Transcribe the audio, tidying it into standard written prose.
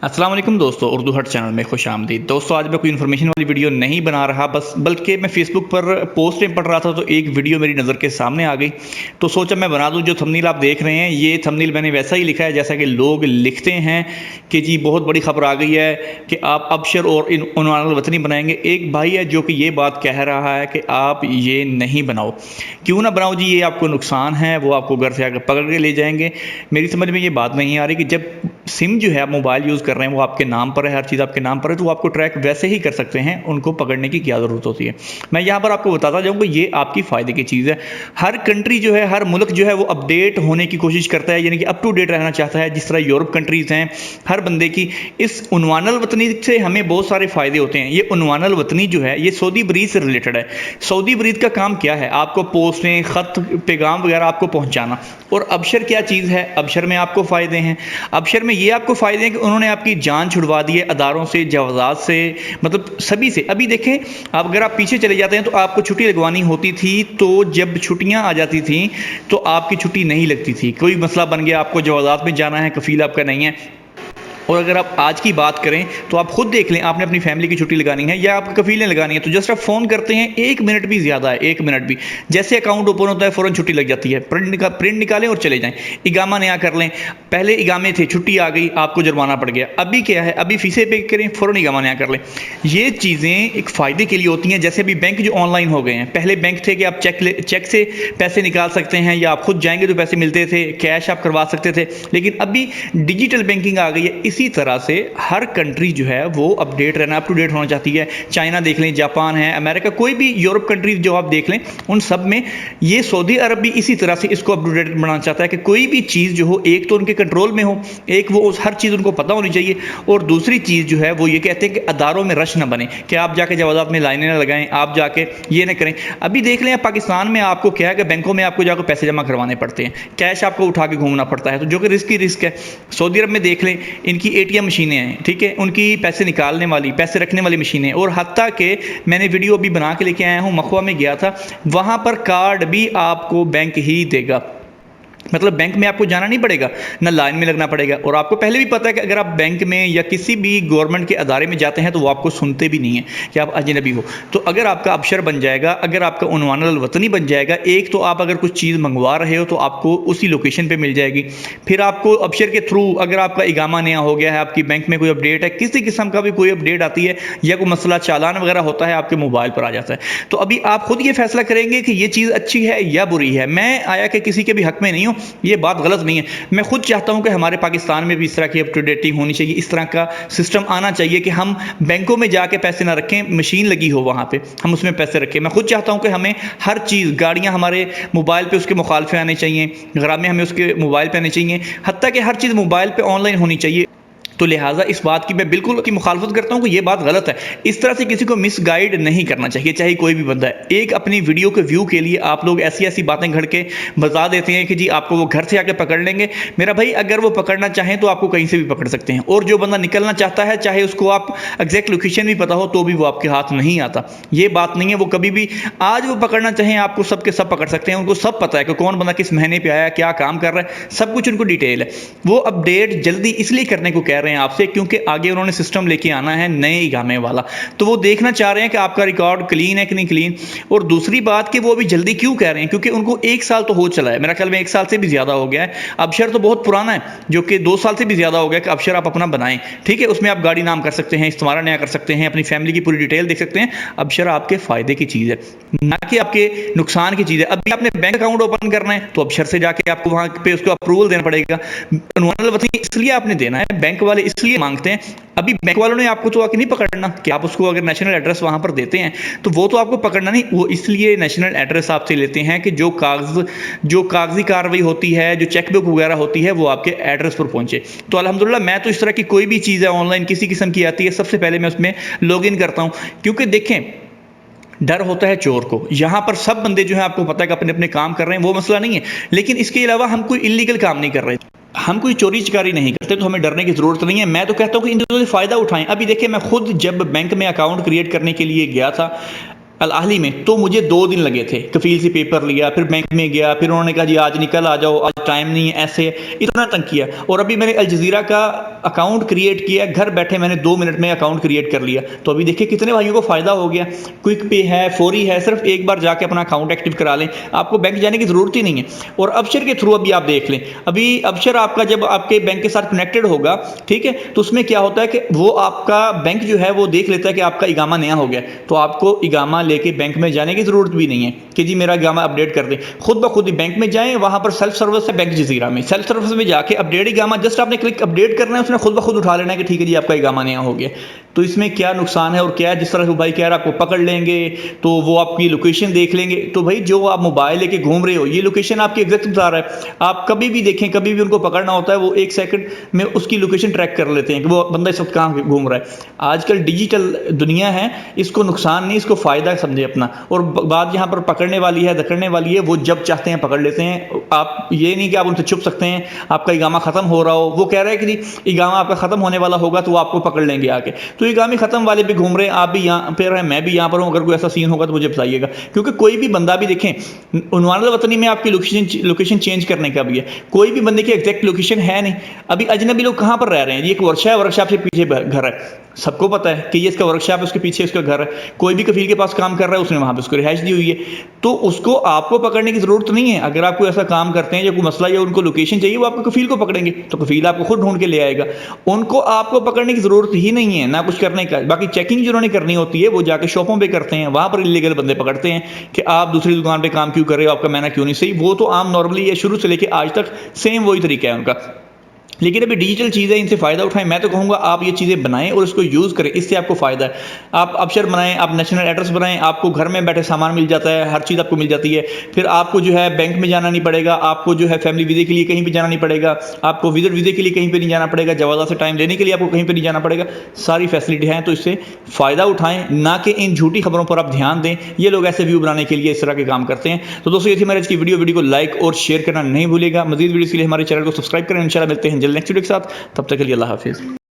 अस्सलाम वालेकुम दोस्तों, उर्दू हट चैनल में खुश आमदीद। दोस्तों आज मैं कोई इन्फॉर्मेशन वाली वीडियो नहीं बना रहा, बल्कि मैं फेसबुक पर पोस्टें पढ़ रहा था तो एक वीडियो मेरी नज़र के सामने आ गई तो सोचा मैं बना दूं। जो थंबनेल आप देख रहे हैं ये थंबनेल मैंने वैसा ही लिखा है जैसा कि लोग लिखते हैं कि जी बहुत बड़ी खबर आ गई है कि आप अबशर और उन्वानुल वतनी बनाएंगे। एक भाई है जो कि ये बात कह रहा है कि आप ये नहीं बनाओ। क्यों ना बनाओ जी, ये आपको नुकसान है, वो आपको घर से आकर पकड़ के ले जाएंगे। मेरी समझ में ये बात नहीं आ रही कि जब सिम जो है आप मोबाइल यूज़ कर रहे हैं वो आपके नाम पर है, हर चीज़ आपके नाम पर है, तो वो आपको ट्रैक वैसे ही कर सकते हैं, उनको पकड़ने की क्या ज़रूरत होती है। मैं यहाँ पर आपको बताता जाऊँगा, ये आपकी फ़ायदे की चीज़ है। हर कंट्री जो है, हर मुल्क जो है वो अपडेट होने की कोशिश करता है, यानी कि अप टू डेट रहना चाहता है। जिस तरह यूरोप कंट्रीज़ हैं, हर बंदे की इस उन्वानुल वतनी से हमें बहुत सारे फ़ायदे होते हैं। ये उन्वानुल वतनी जो है ये सऊदी ब्रीद से रिलेटेड है। सऊदी ब्रीद का काम क्या है? आपको पोस्टें, ख़त, पैगाम वगैरह आपको पहुँचाना। और अबशर क्या चीज़ है? अबशर में आपको फ़ायदे हैं। अबशर में ये आपको फ़ायदे हैं कि उन्होंने आपकी जान छुड़वा दी है अदारों से, जवाज़ात से, मतलब सभी से। अभी देखें, अगर आप पीछे चले जाते हैं तो आपको छुट्टी लगवानी होती थी, तो जब छुट्टियां आ जाती थी तो आपकी छुट्टी नहीं लगती थी। कोई मसला बन गया, आपको जवाज़ात में जाना है, कफ़ील आपका नहीं है। और अगर आप आज की बात करें तो आप खुद देख लें, आपने अपनी फैमिली की छुट्टी लगानी है या आपको कफीलें लगानी है तो जस्ट आप फ़ोन करते हैं, 1 मिनट भी ज़्यादा है, 1 मिनट भी, जैसे अकाउंट ओपन होता है फ़ौरन छुट्टी लग जाती है। प्रिंट निकालें और चले जाएं, इगामा नया कर लें। पहले इगामे थे, छुट्टी आ गई, आपको जुर्माना पड़ गया। अभी क्या है, अभी फीसें पे करें, फ़ौरन इगामा नया कर लें। ये चीज़ें एक फ़ायदे के लिए होती हैं। जैसे अभी बैंक जो ऑनलाइन हो गए हैं, पहले बैंक थे कि आप चेक से पैसे निकाल सकते हैं या आप खुद जाएंगे तो पैसे मिलते थे, कैश आप करवा सकते थे, लेकिन अभी डिजिटल बैंकिंग आ गई है। इसी तरह से हर कंट्री जो है वो अपडेट रहना, अप टू डेट होना चाहती है। चाइना देख लें, जापान है, अमेरिका, कोई भी यूरोप कंट्रीज जो आप देख लें, उन सब में ये सऊदी अरब भी इसी तरह से इसको अप टू डेट बनाना चाहता है कि कोई भी चीज़ जो हो, एक तो उनके कंट्रोल में हो, एक वो हर चीज़ उनको पता होनी चाहिए, और दूसरी चीज़ जो है वो ये कहते हैं कि अदारों में रश ना बने, कि आप जाके जवाज़ात में लाइनें ना लगाएं, आप जाके ये ना करें। अभी देख लें पाकिस्तान में आपको क्या है कि बैंकों में आपको जाकर पैसे जमा करवाने पड़ते हैं, कैश आपको उठा के घूमना पड़ता है, तो जो कि रिस्क है। सऊदी अरब में देख लें, इनकी ATM मशीनें हैं, ठीक है, उनकी पैसे निकालने वाली, पैसे रखने वाली मशीनें। और हत्ता के मैंने वीडियो अभी बना के लेके आया हूँ, मखवा में गया था, वहाँ पर कार्ड भी आपको बैंक ही देगा। मतलब बैंक में आपको जाना नहीं पड़ेगा, ना लाइन में लगना पड़ेगा। और आपको पहले भी पता है कि अगर आप बैंक में या किसी भी गवर्नमेंट के अदारे में जाते हैं तो वो आपको सुनते भी नहीं है कि आप अजनबी हो। तो अगर आपका अबशर बन जाएगा, अगर आपका उन्वानुल वतनी बन जाएगा, एक तो आप अगर कुछ चीज़ मंगवा रहे हो तो आपको उसी लोकेशन पे मिल जाएगी। फिर आपको अबशर के थ्रू, अगर आपका इगामा नया हो गया है, आपकी बैंक में कोई अपडेट है, किसी किस्म का भी कोई अपडेट आती है या कोई मसला, चालान वगैरह होता है, आपके मोबाइल पर आ जाता है। तो अभी आप खुद ये फैसला करेंगे कि ये चीज़ अच्छी है या बुरी है। मैं आया कि किसी के भी हक में नहीं हूँ, ये बात गलत नहीं है। मैं खुद चाहता हूं कि हमारे पाकिस्तान में भी इस तरह की अप टू डेटिंग होनी चाहिए, इस तरह का सिस्टम आना चाहिए कि हम बैंकों में जाके पैसे ना रखें, मशीन लगी हो वहां पे, हम उसमें पैसे रखें। मैं खुद चाहता हूं कि हमें हर चीज़, गाड़ियां हमारे मोबाइल पे उसके मुखालफे आने चाहिए, ग्रामे हमें उसके मोबाइल पे आने चाहिए, हत्ता कि हर चीज़ मोबाइल पे ऑनलाइन होनी चाहिए। तो लिहाजा इस बात की मैं बिल्कुल की मुखालफत करता हूं कि यह बात गलत है। इस तरह से किसी को मिसगाइड नहीं करना चाहिए, चाहे कोई भी बंदा है। एक अपनी वीडियो के व्यू के लिए आप लोग ऐसी ऐसी बातें घड़ के बता देते हैं कि जी आपको वो घर से आके पकड़ लेंगे। मेरा भाई, अगर वो पकड़ना चाहें तो आपको कहीं से भी पकड़ सकते हैं, और जो बंदा निकलना चाहता है, चाहे उसको आप एग्जैक्ट लोकेशन भी पता हो तो भी वो आपके हाथ नहीं आता। ये बात नहीं है, वो कभी भी, आज वो पकड़ना चाहें आपको सब के सब पकड़ सकते हैं। उनको सब पता है कि कौन बंदा किस महीने पे आया, क्या काम कर रहा है, सब कुछ उनको डिटेल है। वो अपडेट जल्दी इसलिए करने को कह रहे हैं आपसे क्योंकि आगे उन्होंने सिस्टम लेके आना है नए इगामे वाला, तो वो देखना चाह रहे हैं कि आपका रिकॉर्ड क्लीन है कि नहीं क्लीन। और दूसरी बात कि वो अभी जल्दी क्यों कह रहे हैं, क्योंकि उनको 1 साल तो हो चला है, मेरा ख्याल में 1 साल से भी ज्यादा हो गया है। अबशर तो बहुत पुराना है, जो कि 2 साल से भी ज्यादा हो गया कि अबशर आप अपना बनाएं, ठीक है, उसमें आप गाड़ी नाम कर सकते हैं, इस्तेमाल नया कर सकते हैं, अपनी फैमिली की पूरी डिटेल देख सकते हैं। अबशर आपके फायदे की चीज है, ना कि आपके नुकसान की चीज है। अभी आपने बैंक अकाउंट ओपन करना है तो अबशर से जाके आपको वहां पे उसको अप्रूवल देना पड़ेगा। उन्वानुल वतनी इसलिए आपने देना है, बैंक वाले इसलिए मांगते हैं। अभी बैंक वालों ने आपको तो आके नहीं पकड़ना कि आप उसको अगर नेशनल एड्रेस वहां पर देते हैं तो वो तो आपको पकड़ना नहीं, वो इसलिए नेशनल एड्रेस आपसे लेते हैं कि जो कागजी कार्रवाई होती है, जो चेकबुक वगैरह होती है, वो आपके एड्रेस पर पहुंचे। तो अल्हम्दुलिल्लाह, मैं तो इस तरह की कोई भी चीज़ है ऑनलाइन किसी किस्म की आती है, सबसे पहले मैं उसमें लॉग इन करता हूं, क्योंकि देखें, डर होता है चोर को। यहां पर सब बंदे जो है आपको पता है कि अपने अपने काम कर रहे हैं, वो मसला नहीं है, लेकिन इसके अलावा हम कोई इलीगल काम नहीं कर रहे, हम कोई चोरी चकारी नहीं करते, तो हमें डरने की जरूरत नहीं है। मैं तो कहता हूं कि इन चीजों से फायदा उठाएं। अभी देखिए, मैं खुद जब बैंक में अकाउंट क्रिएट करने के लिए गया था, अल अहली में, तो मुझे 2 दिन लगे थे। कफील से पेपर लिया, फिर बैंक में गया, फिर उन्होंने कहा जी आज नहीं कल आ जाओ, आज टाइम नहीं है, ऐसे इतना तंग किया। और अभी मैंने अल जज़ीरा का अकाउंट क्रिएट किया, घर बैठे मैंने 2 मिनट में अकाउंट क्रिएट कर लिया। तो अभी देखिए कितने भाइयों को फ़ायदा हो गया। क्विक पे है, फौरी है, सिर्फ एक बार जाके अपना अकाउंट एक्टिव करा लें, आपको बैंक जाने की ज़रूरत ही नहीं है। और अबशर के थ्रू अभी आप देख लें, अभी अबशर आपका जब आपके बैंक के साथ कनेक्टेड होगा, ठीक है, तो उसमें क्या होता है कि वो आपका बैंक जो है वो देख लेता है कि आपका इगामा नया हो गया, तो आपको इगामा लेके बैंक में जाने की ज़रूरत भी नहीं है कि जी मेरा इगामा अपडेट कर दें। खुद ब खुद ही बैंक में जाएं, वहां पर सेल्फ सर्विस है बैंक जज़ीरा में, सेल्फ सर्विस में जाके अपडेट इगामा जस्ट आपने क्लिक अपडेट करना है, उसने खुद ब खुद उठा लेना है कि ठीक है जी आपका इगामा नया हो गया। तो इसमें क्या नुकसान है और क्या है, जिस तरह से भाई कह रहा है आपको पकड़ लेंगे, तो वो आपकी लोकेशन देख लेंगे। तो भाई जो आप मोबाइल लेके घूम रहे हो, ये लोकेशन आपकी एग्जैक्ट बता रहा है। आप कभी भी देखें, कभी भी उनको पकड़ना होता है, वो 1 सेकंड में उसकी लोकेशन ट्रैक कर लेते हैं कि वो बंदा इस वक्त कहाँ घूम रहा है। आजकल डिजिटल दुनिया है, इसको नुकसान नहीं, इसको फायदा समझे अपना। और बात यहाँ पर पकड़ने वाली है, दकड़ने वाली है, वो जब चाहते हैं पकड़ लेते हैं। आप ये नहीं कि आप उनसे छुप सकते हैं, आपका इगामा खत्म हो रहा हो, वो कह रहा है कि इगामा आपका खत्म होने वाला होगा तो वो आपको पकड़ लेंगे आके। तो इगामे खत्म वाले भी घूम रहे हैं, आप भी यहाँ पे हैं, मैं भी यहाँ पर हूँ। अगर कोई ऐसा सीन होगा तो मुझे बताइएगा, क्योंकि कोई भी बंदा भी देखें, उन्वानुल वतनी में आपकी लोकेशन चेंज करने का भी है, कोई भी बंदे की एग्जैक्ट लोकेशन है नहीं। अभी अजनबी लोग कहाँ पर रह रहे हैं, ये एक वर्कशॉप है, वर्कशॉप से पीछे घर है, सबको पता है कि ये इसका वर्कशॉप है, उसके पीछे उसका घर है। कोई भी कफील के पास काम कर रहा है, उसने वहां पे उसको रिहाइश दी हुई है, तो उसको आपको पकड़ने की जरूरत नहीं है। अगर आप कोई ऐसा काम करते हैं या कोई मसला या उनको लोकेशन चाहिए, वो आपको कफील को पकड़ेंगे, तो कफील आपको खुद ढूंढ के ले आएगा। उनको आपको पकड़ने की जरूरत ही नहीं है, ना कुछ करने का। बाकी चेकिंग जो उन्होंने करनी होती है वो जाके शॉपों पे करते हैं, वहां पर इलीगल बंदे पकड़ते हैं कि आप दूसरी दुकान पे काम क्यों कर रहे हो, आपका मैना क्यों नहीं सही। वो तो आम नॉर्मली है, शुरू से लेके आज तक सेम वही तरीका है उनका। लेकिन अभी डिजिटल चीज़ें, इनसे फ़ायदा उठाएं। मैं तो कहूँगा आप ये चीज़ें बनाएं और इसको यूज़ करें, इससे आपको फ़ायदा है। आप अबशर बनाएं, आप नेशनल एड्रेस बनाएं, आपको घर में बैठे सामान मिल जाता है, हर चीज़ आपको मिल जाती है। फिर आपको जो है बैंक में जाना नहीं पड़ेगा, आपको जो है फैमिली वीज़े के लिए कहीं भी जाना नहीं पड़ेगा, आपको विजिट वीज़े के लिए कहीं पर नहीं जाना पड़ेगा, जवाज़ा से टाइम लेने के लिए आपको कहीं पर नहीं जाना पड़ेगा। सारी फैसिलिटी हैं, तो इससे फ़ायदा उठाएँ, ना कि इन झूठी खबरों पर आप ध्यान दें। ये लोग ऐसे व्यू बनाने के लिए इस तरह के काम करते हैं। तो दोस्तों ये थी मेरी आज की वीडियो को लाइक और शेयर करना नहीं भूलेगा। मज़ीद वीडियो के लिए हमारे चैनल को सब्सक्राइब करें। इंशाल्लाह मिलते हैं जल्द नेक्स्ट वीडियो के साथ, तब तक के लिए अल्लाह हाफिज़।